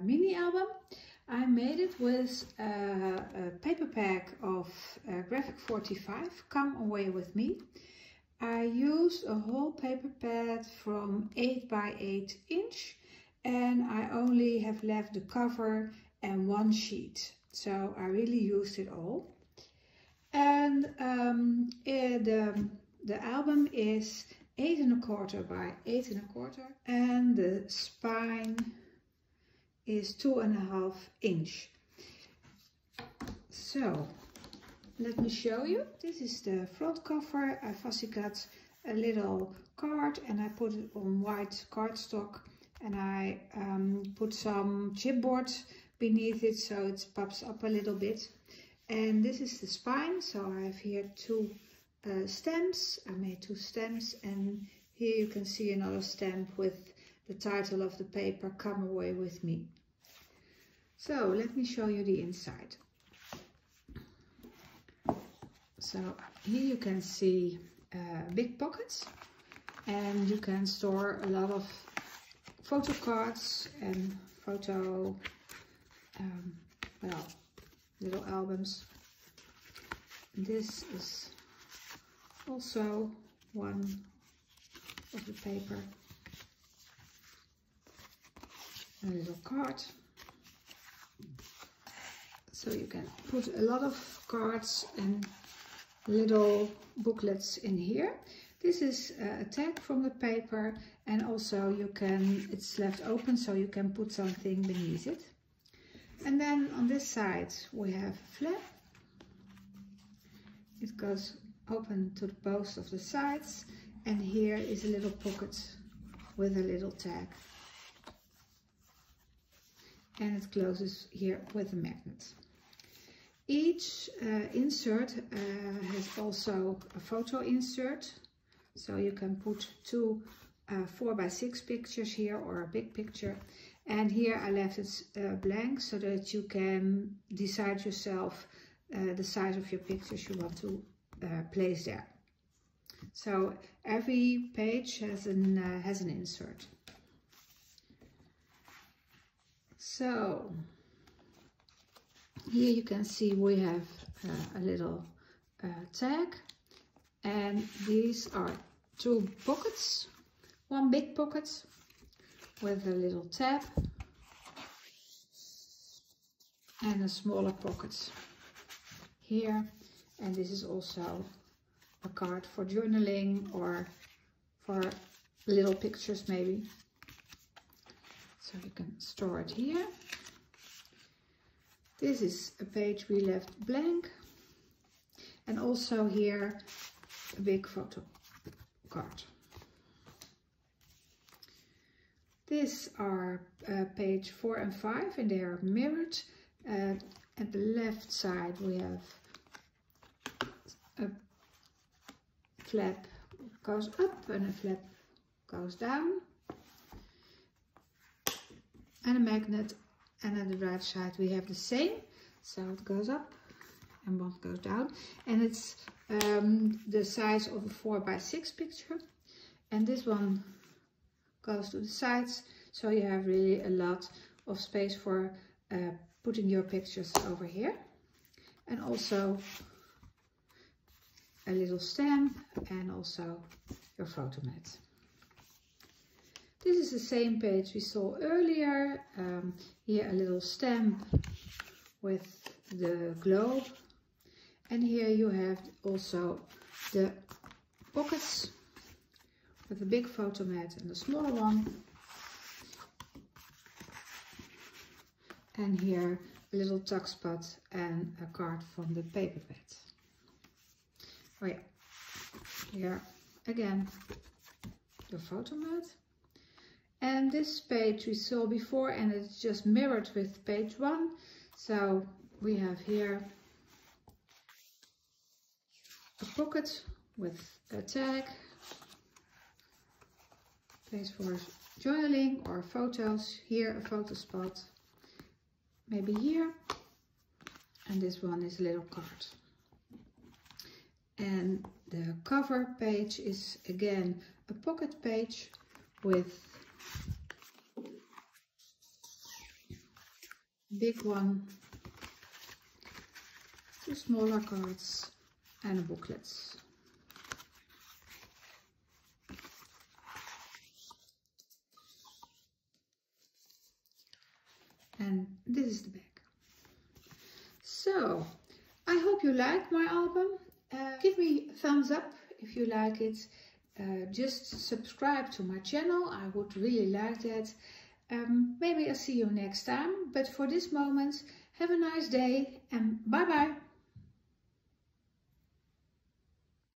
mini album. I made it with a paper pack of Graphic 45, Come Away With Me. I used a whole paper pad from 8 by 8 inch and I only have left the cover and one sheet. So I really used it all. And the album is 8 1/4 by 8 1/4 and the spine is 2.5 inch. So let me show you. This is the front cover. I fussy cut a little card and I put it on white cardstock and I put some chipboard beneath it so it pops up a little bit. And this is the spine, so I have here two stamps. I made two stamps and here you can see another stamp with the title of the paper, Come Away With Me. So let me show you the inside. So here you can see big pockets and you can store a lot of photo cards and photo, well, little albums. This is also one of the paper, a little card. So you can put a lot of cards and little booklets in here. This is a tag from the paper and also you can, it's left open so you can put something beneath it. And then on this side we have a flap. It goes open to both of the sides and here is a little pocket with a little tag. And it closes here with a magnet. Each insert has also a photo insert, so you can put two 4 by 6 pictures here or a big picture. And here I left it blank so that you can decide yourself the size of your pictures you want to place there. So every page has an insert. So here you can see we have a little tag and these are two pockets. One big pocket with a little tab and a smaller pocket here, and this is also a card for journaling or for little pictures maybe. So you can store it here. This is a page we left blank and also here a big photo card. These are page 4 and 5 and they are mirrored. At the left side we have a flap goes up and a flap goes down and a magnet, and at the right side we have the same, so it goes up and one goes down, and it's the size of a 4 by 6 picture, and this one goes to the sides, so you have really a lot of space for putting your pictures over here. And also a little stamp and also your photo mat. This is the same page we saw earlier. Here a little stamp with the globe, and here you have also the pockets with the big photo mat and the smaller one, and here a little tuck spot and a card from the paper pad. Oh yeah, here again your photo mat. And this page we saw before and it's just mirrored with page 1. So we have here a pocket with a tag, place for journaling or photos, here a photo spot, maybe here, and this one is a little card. And the cover page is again a pocket page with big one, 2 smaller cards and a booklet. And this is the back. So, I hope you like my album. Give me a thumbs up if you like it. Just subscribe to my channel. I would really like that. Maybe I'll see you next time. But for this moment, have a nice day and bye bye.